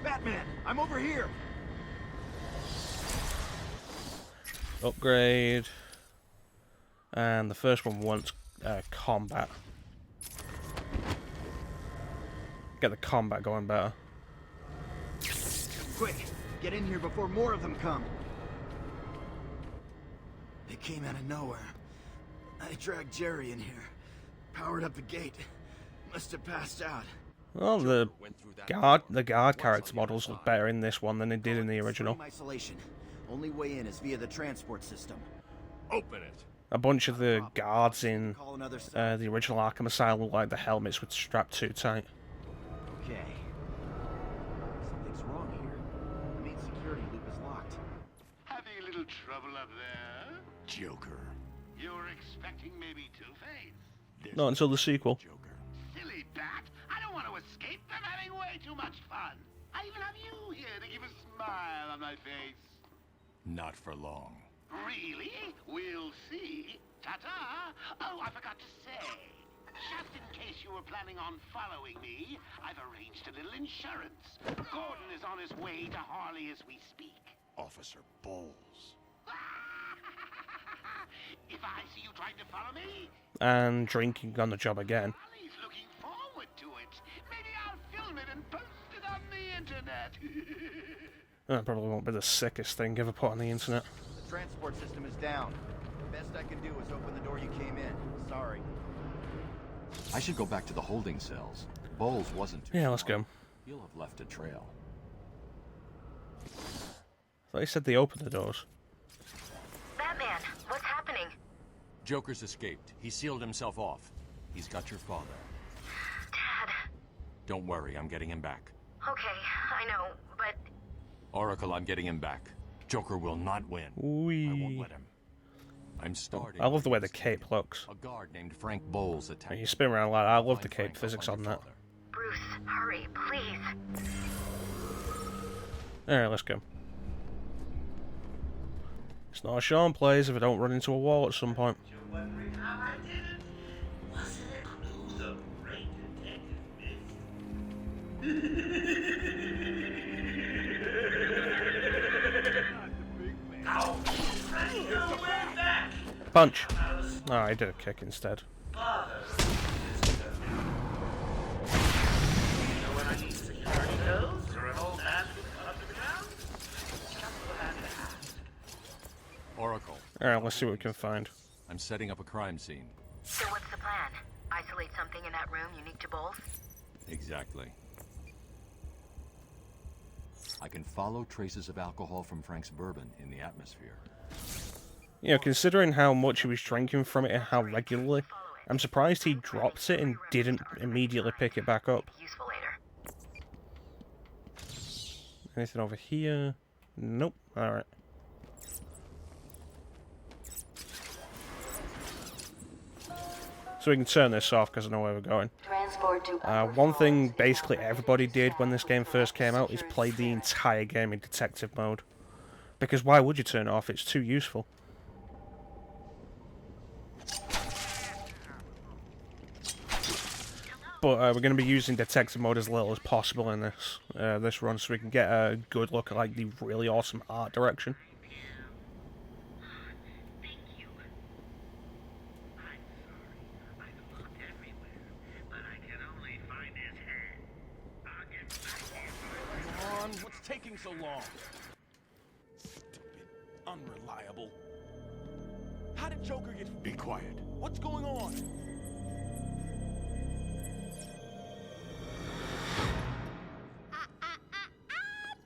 Batman, I'm over here. Upgrade. And the first one wants combat. Get the combat going better. Quick, get in here before more of them come. They came out of nowhere. I dragged Jerry in here. Powered up the gate. Must have passed out. Well, the guard character models look better in this one than they did in the original. Isolation. Only way in is via the transport system. Open it. A bunch of the guards in the original Arkham Asylum look like the helmets with strapped too tight. Okay. Something's wrong here. The main security loop is locked. Having a little trouble up there? Joker. You're expecting maybe Two-Face? Not until the sequel. Joker. Silly bat! I don't want to escape them having way too much fun. I even have you here to give a smile on my face. Not for long. Really? We'll see. Ta-ta! Oh, I forgot to say. Just in case you were planning on following me, I've arranged a little insurance. Gordon is on his way to Harley as we speak. Officer Bowles. If I see you trying to follow me... And drinking on the job again. Harley's looking forward to it. Maybe I'll film it and post it on the internet. That probably won't be the sickest thing ever put on the internet. The transport system is down. The best I can do is open the door you came in. Sorry. I should go back to the holding cells. Bowles wasn't too Yeah, let's smart. go. He'll have left a trail. I thought you said they opened the doors. Batman, what's happening? Joker's escaped. He sealed himself off. He's got your father. Dad. Don't worry, I'm getting him back. Okay, I know, but... Oracle, I'm getting him back. Joker will not win. I won't let him. I'm starting. I love the way the cape looks. A guard named Frank Bowles attacked. You spin around like that. I love the cape physics on that. Bruce, hurry, please. Alright, let's go. It's not a Shaun plays if I don't run into a wall at some point. Punch! Oh, I did a kick instead. Oracle. Alright, let's see what we can find. I'm setting up a crime scene. So what's the plan? Isolate something in that room unique to Bowles? Exactly. I can follow traces of alcohol from Frank's bourbon in the atmosphere. You know, considering how much he was drinking from it and how regularly, I'm surprised he dropped it and didn't immediately pick it back up. Useful later. Anything over here? Nope. Alright. So we can turn this off because I know where we're going. One thing basically everybody did when this game first came out is play the entire game in detective mode. Because why would you turn it off? It's too useful. But we're going to be using detective mode as little as possible in this run, so we can get a good look at like the really awesome art direction. Come on, what's taking so long? Stupid, unreliable. How did Joker get... Be quiet. What's going on?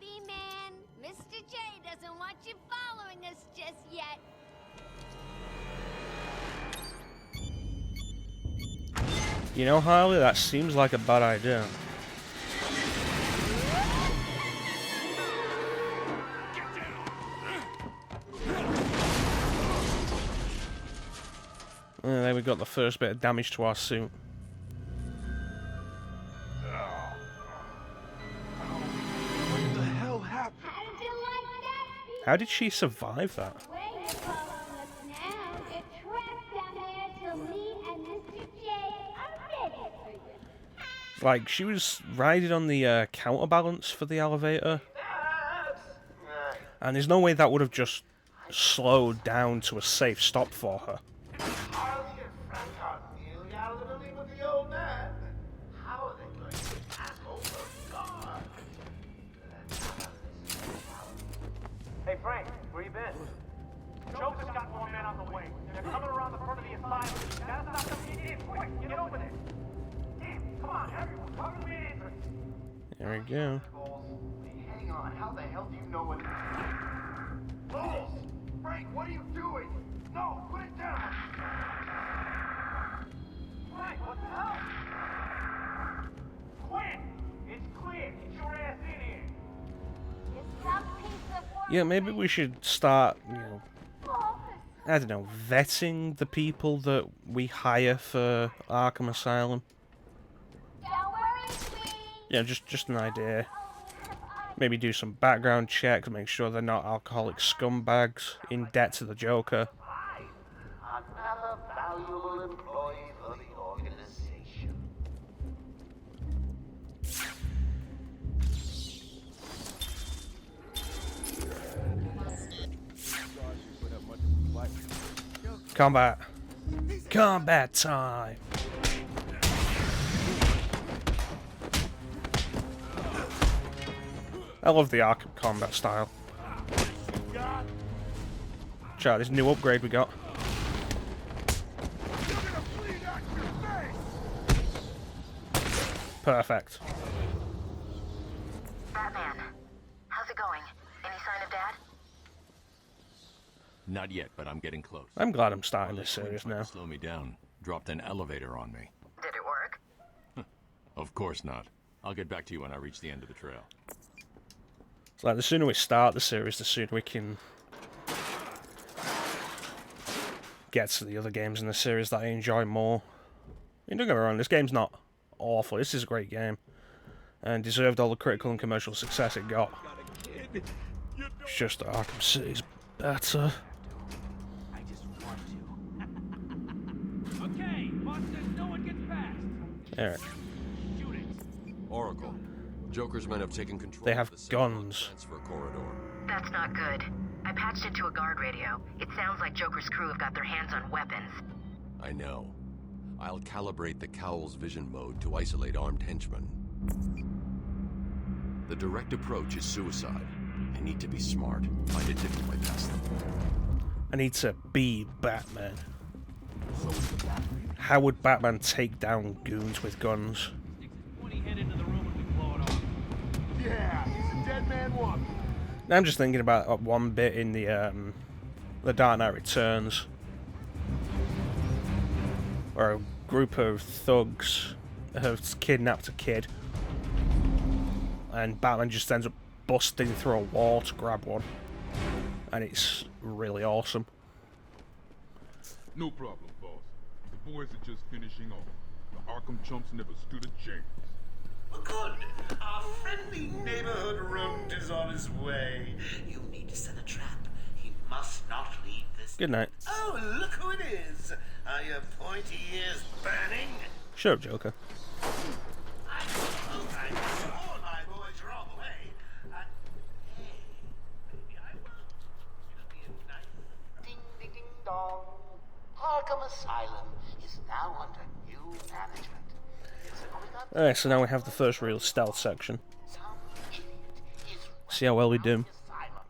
B-Man, Mr. J doesn't want you following us just yet. You know, Harley, that seems like a bad idea. And then we got the first bit of damage to our suit. What the hell happened? How did she survive that? Like, she was riding on the counterbalance for the elevator. And there's no way that would have just slowed down to a safe stop for her. Hey Frank, where you been? Joker's got more men on the way. They're coming around the front of the asylum. You gotta stop them. Quick, get over there. Damn, come on, everyone, cover me in. There we go. Hang on, how the hell do you know what it is? Bulls! Frank, what are you doing? No, put it down! Frank, what the hell? Quick! It's clear! Get your ass in here! It's some piece of work. Yeah, maybe we should start, you know, I don't know, vetting the people that we hire for Arkham Asylum. Don't worry, sweetie. Yeah, just an idea. Maybe do some background checks, make sure they're not alcoholic scumbags in debt to the Joker. Another valuable employee for the organization. Combat. Combat time. I love the Arkham combat style. Check out this new upgrade we got. Perfect. Batman, how's it going? Any sign of Dad? Not yet, but I'm getting close. I'm glad I'm starting this series Tried to now. Slow me down. Dropped an elevator on me. Did it work? Of course not. I'll get back to you when I reach the end of the trail. It's like the sooner we start the series, the sooner we can get to the other games in the series that I enjoy more. I mean, don't get me wrong, this game's not awful. This is a great game. And deserved all the critical and commercial success it got. It's just that Arkham City's better. Okay, boss says no one gets past. Alright. Oracle. Joker's men have taken control. They have of the Central guns. Transfer corridor. That's not good. I patched into a guard radio. It sounds like Joker's crew have got their hands on weapons. I know. I'll calibrate the Cowl's vision mode to isolate armed henchmen. The direct approach is suicide. I need to be smart. Find a different way past them. I need to be Batman. How would Batman take down goons with guns? When he head into the room and we blow it off. Yeah, he's a dead man walking. Now I'm just thinking about one bit in the Dark Knight Returns, where a group of thugs have kidnapped a kid, and Batman just ends up busting through a wall to grab one, and it's really awesome. No problem, boss. The boys are just finishing off. The Arkham chumps never stood a chance. Good. Our friendly neighborhood rodent is on his way. You need to set a trap. He must not leave this. Good night. Oh, look who it is. Are your pointy ears burning? Shut up, Joker. I'm sure my boys are on the way. Hey, maybe I will. It'll be a nice ding ding ding dong. Arkham Asylum is now under new management. Alright, so now we have the first real stealth section. See how well we do.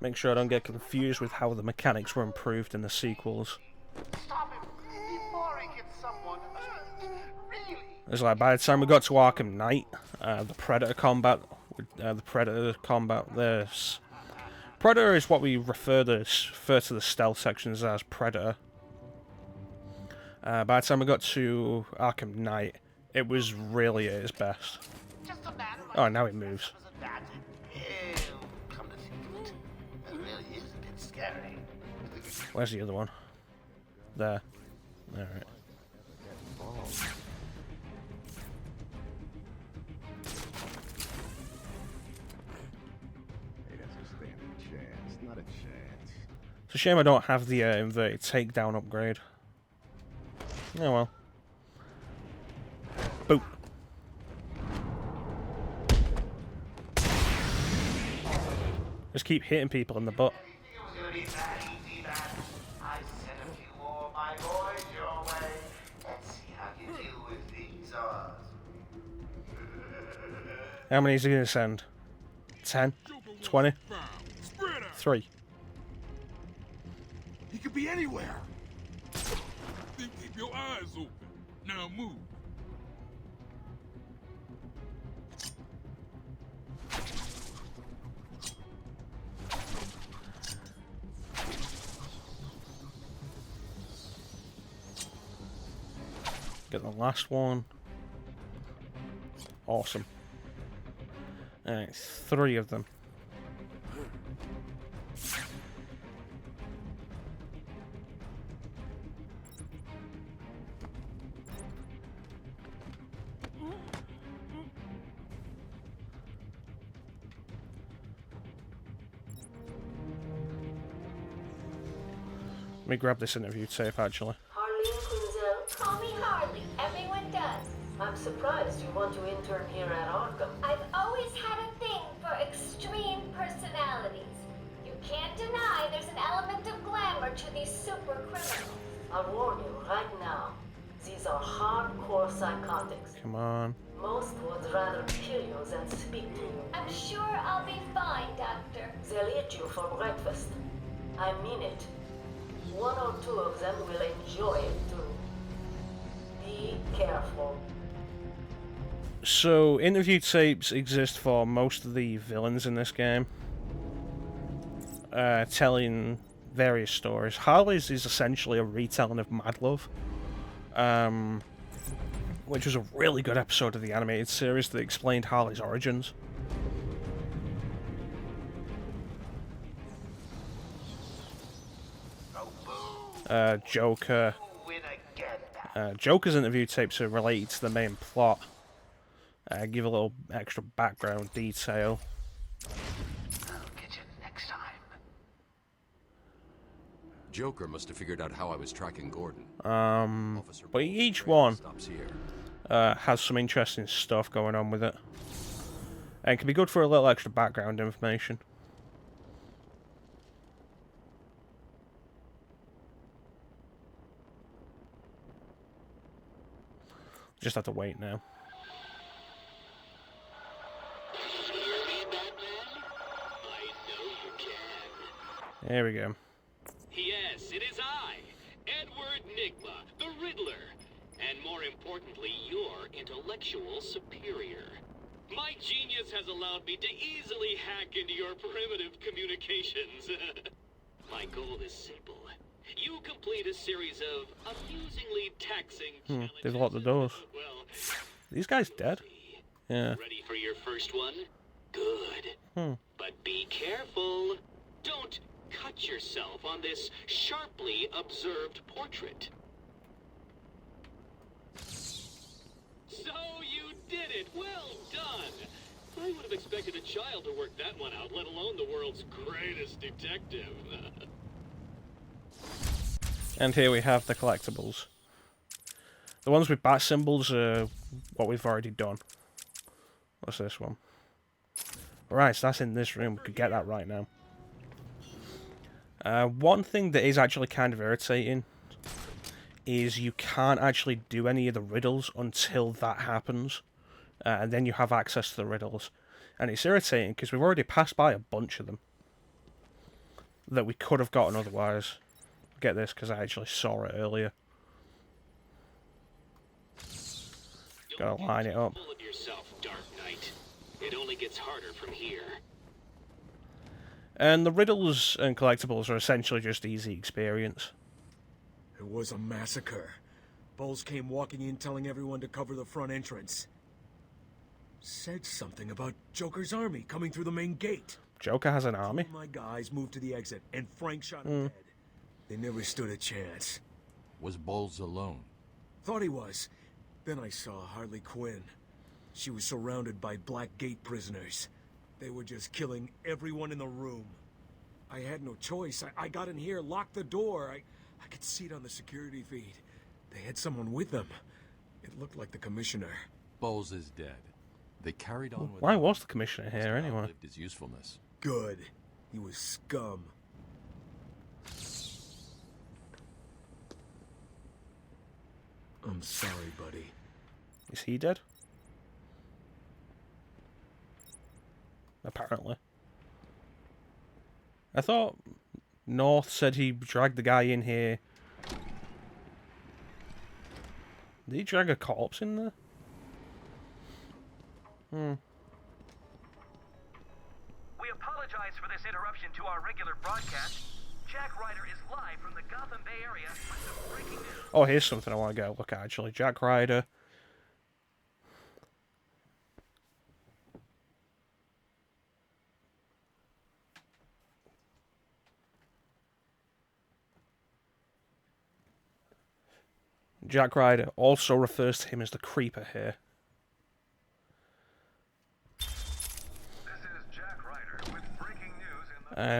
Make sure I don't get confused with how the mechanics were improved in the sequels. Stop him before he gets someone hurt. Really? It's like by the time we got to Arkham Knight, the Predator combat, this Predator is what we refer to the stealth sections as Predator. By the time we got to Arkham Knight, it was really at its best. Oh, now it moves. Come to think of it, that really is a bit scary. Where's the other one? There. Alright. It's a shame I don't have the inverted takedown upgrade. Oh well. Boop. Just keep hitting people in the butt. How many is he going to send? 10? 20? 3. He could be anywhere. Then keep your eyes open. Now move. Get the last one. Awesome. Alright, 3 of them. Let me grab this interview tape, actually. Call me Harley. Everyone does. I'm surprised you want to intern here at Arkham. I've always had a thing for extreme personalities. You can't deny there's an element of glamour to these super criminals. I'll warn you right now. These are hardcore psychotics. Come on. Most would rather kill you than speak to you. I'm sure I'll be fine, Doctor. They'll eat you for breakfast. I mean it. 1 or 2 of them will enjoy it too. Be careful. So, interview tapes exist for most of the villains in this game, telling various stories. Harley's is essentially a retelling of Mad Love, which was a really good episode of the animated series that explained Harley's origins. Joker. Joker's interview tapes are related to the main plot. Give a little extra background detail. I'll get you next time. Joker must have figured out how I was tracking Gordon. But each one has some interesting stuff going on with it. And can be good for a little extra background information. Just have to wait now. There we go. Yes, it is I, Edward Nigma, the Riddler, and more importantly, your intellectual superior. My genius has allowed me to easily hack into your primitive communications. My goal is simple. You complete a series of amusingly taxing challenges. They've locked the doors. Well, these guys dead? Yeah. Ready for your first one? Good. But be careful. Don't cut yourself on this sharply observed portrait. So you did it! Well done! I would have expected a child to work that one out, let alone the world's greatest detective. And here we have the collectibles. The ones with bat symbols are what we've already done. What's this one? Right, so that's in this room. We could get that right now. One thing that is actually kind of irritating is you can't actually do any of the riddles until that happens. And then you have access to the riddles. And it's irritating because we've already passed by a bunch of them that we could have gotten otherwise. Get this because I actually saw it earlier. Gotta line it up. Full of yourself, Dark Knight. It only gets harder from here. And the riddles and collectibles are essentially just easy experience. It was a massacre. Bowles came walking in telling everyone to cover the front entrance. Said something about Joker's army coming through the main gate. Joker has an army? My guys moved to the exit, and Frank shot him dead. They never stood a chance. Was Bowles alone? Thought he was. Then I saw Harley Quinn. She was surrounded by Black Gate prisoners. They were just killing everyone in the room. I had no choice. I got in here, locked the door. I could see it on the security feed. They had someone with them. It looked like the commissioner. Bowles is dead. They carried on with Why was the commissioner here anyway? His usefulness. Good. He was scum. I'm sorry, buddy. Is he dead? Apparently. I thought North said he dragged the guy in here. Did he drag a corpse in there? We apologize for this interruption to our regular broadcast. Jack Ryder is live from the Gotham Bay Area with some breaking news. Oh, here's something I want to go look at, actually. Jack Ryder. Jack Ryder also refers to him as the Creeper here.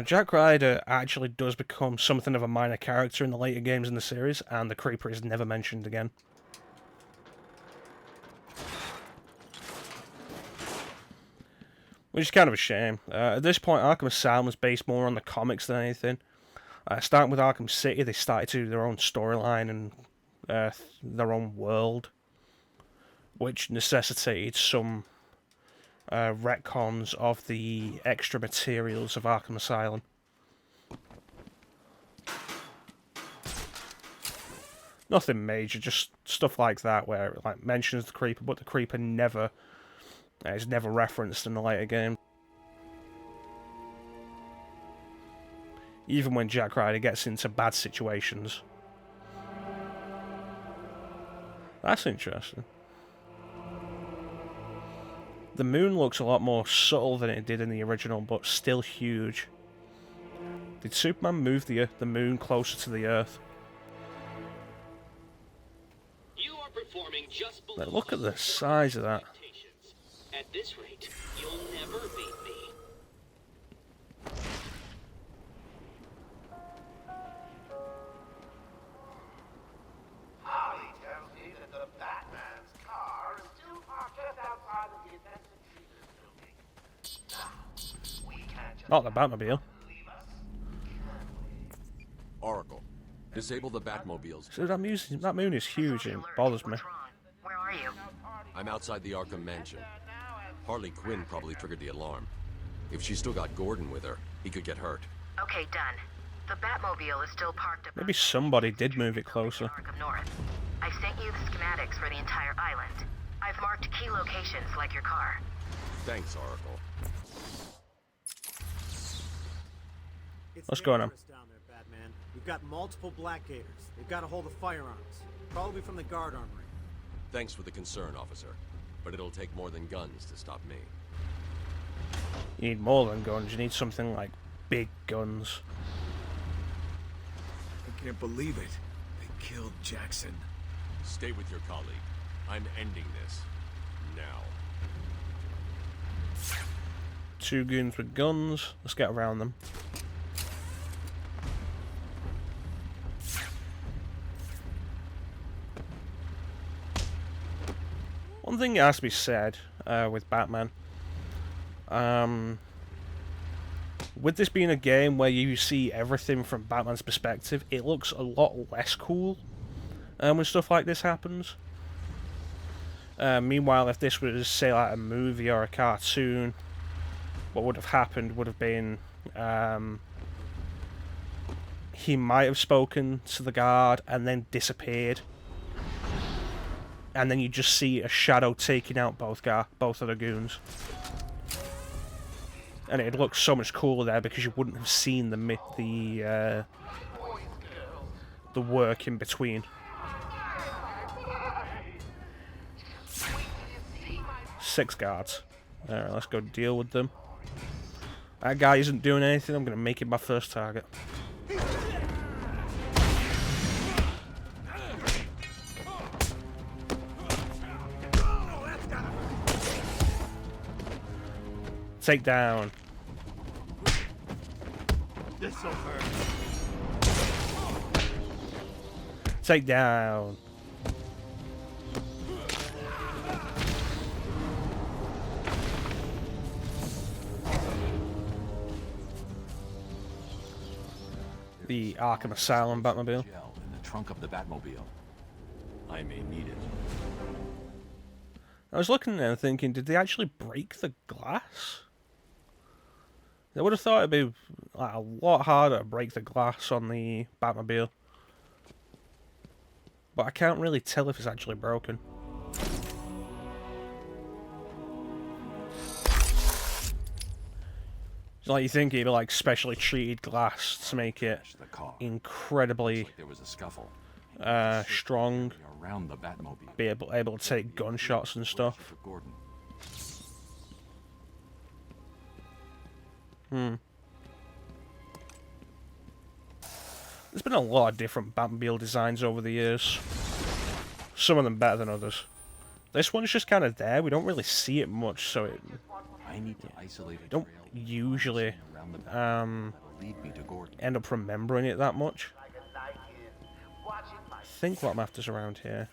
Jack Ryder actually does become something of a minor character in the later games in the series, and the Creeper is never mentioned again. Which is kind of a shame. At this point, Arkham Asylum was based more on the comics than anything. Starting with Arkham City, they started to do their own storyline and their own world, which necessitated some retcons of the extra materials of Arkham Asylum. Nothing major, just stuff like that where it like mentions the Creeper, but the Creeper never is never referenced in the later game. Even when Jack Ryder gets into bad situations. That's interesting. The moon looks a lot more subtle than it did in the original, but still huge. Did Superman move the moon closer to the Earth? You are performing just below. Like, look at the size of that. At this rate, you'll never beat me. Holly tells me that the Batman's car is still parked just outside of the intensive treatment building. Now, we can't just Not the Batmobile. leave us. Oracle, disable the Batmobiles. So that moon is huge and it bothers me. What's wrong? Where are you? I'm outside the Arkham Mansion. Harley Quinn probably triggered the alarm. If she's still got Gordon with her, he could get hurt. Okay, done. The Batmobile is still parked up. Maybe somebody did move it closer. Arkham North. I've sent you the schematics for the entire island. I've marked key locations like your car. Thanks, Oracle. What's going on? Down there, Batman. We've got multiple Blackgators. They've got a hold of firearms, probably from the guard armory. Thanks for the concern, officer. But it'll take more than guns to stop me. You need more than guns, you need something like big guns. I can't believe it. They killed Jackson. Stay with your colleague. I'm ending this. Now. 2 goons with guns. Let's get around them. One thing that has to be said with Batman, with this being a game where you see everything from Batman's perspective, it looks a lot less cool when stuff like this happens. Meanwhile, if this was, say, like a movie or a cartoon, what would have happened would have been he might have spoken to the guard and then disappeared. And then you just see a shadow taking out both of the goons. And it'd look so much cooler there because you wouldn't have seen the work in between. 6 guards. Alright, let's go deal with them. That guy isn't doing anything, I'm going to make him my first target. Take down. This'll hurt. Take down. The Arkham Asylum Batmobile. Gel in the trunk of the Batmobile. I may need it. I was looking there and thinking, did they actually break the glass? I would have thought it'd be like a lot harder to break the glass on the Batmobile. But I can't really tell if it's actually broken. It's like you think it'd be like specially treated glass to make it incredibly strong, be able to take gunshots and stuff. There's been a lot of different Batmobile designs over the years. Some of them better than others. This one's just kind of there. We don't really see it much, so it don't usually end up remembering it that much. I think what map is around here.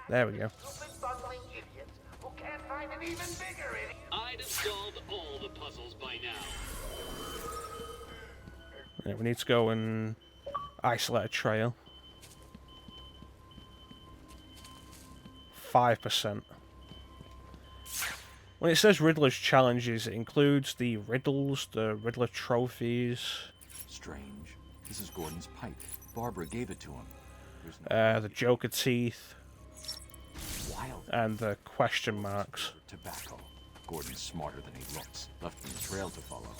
There we go. I'd have solved all the puzzles by now. Yeah, we need to go and isolate a trail. 5%. When it says Riddler's challenges, it includes the riddles, the Riddler trophies. Strange. This is Gordon's pipe. Barbara gave it to him. The Joker teeth. And the question marks. Tobacco. Gordon's smarter than he looks. Left him a trail to follow.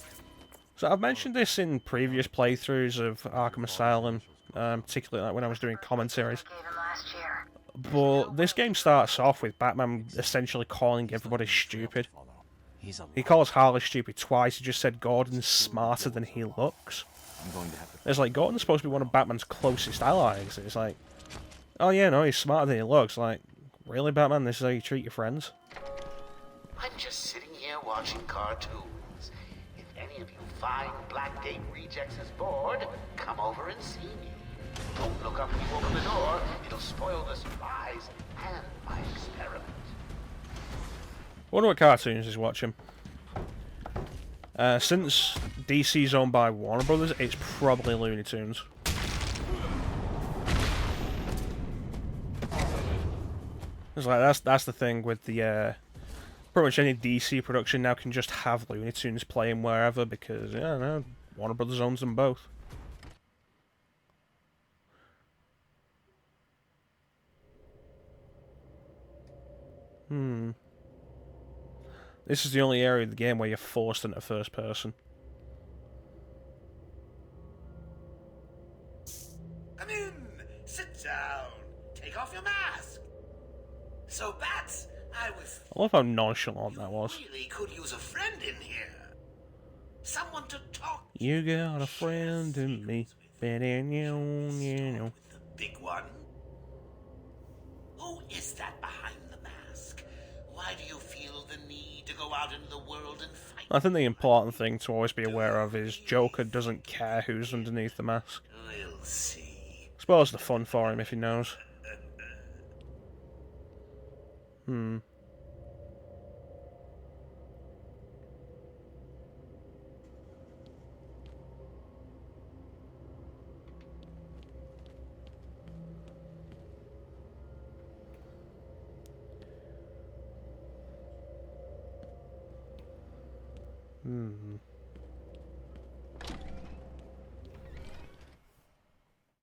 So I've mentioned this in previous playthroughs of Arkham Asylum, particularly like when I was doing commentaries. But this game starts off with Batman essentially calling everybody stupid. He calls Harley stupid twice. He just said Gordon's smarter than he looks. It's like, Gordon's supposed to be one of Batman's closest allies. It's like, oh yeah, no, he's smarter than he looks. Like, really, Batman? This is how you treat your friends? I'm just sitting here watching cartoons. If any of you fine Blackgate rejects is bored, come over and see me. Don't look up when you open the door. It'll spoil the surprise and my experiment. Wonder what cartoons he's watching. Since DC's owned by Warner Brothers, it's probably Looney Tunes. It's like that's the thing with the pretty much any DC production now can just have Looney Tunes playing wherever because yeah, no, Warner Brothers owns them both. This is the only area of the game where you're forced into first person. Come in, sit down, take off your mask. So, Bats, I love how nonchalant that was. really could use a friend in here. Someone to talk. You got a friend in me, but in you. The big one. Who is that behind the mask? Why do you feel the need to go out into the world and fight? I think the important thing to always be aware of is Joker doesn't care who's underneath the mask. We'll see. Spoils the fun for him if he knows.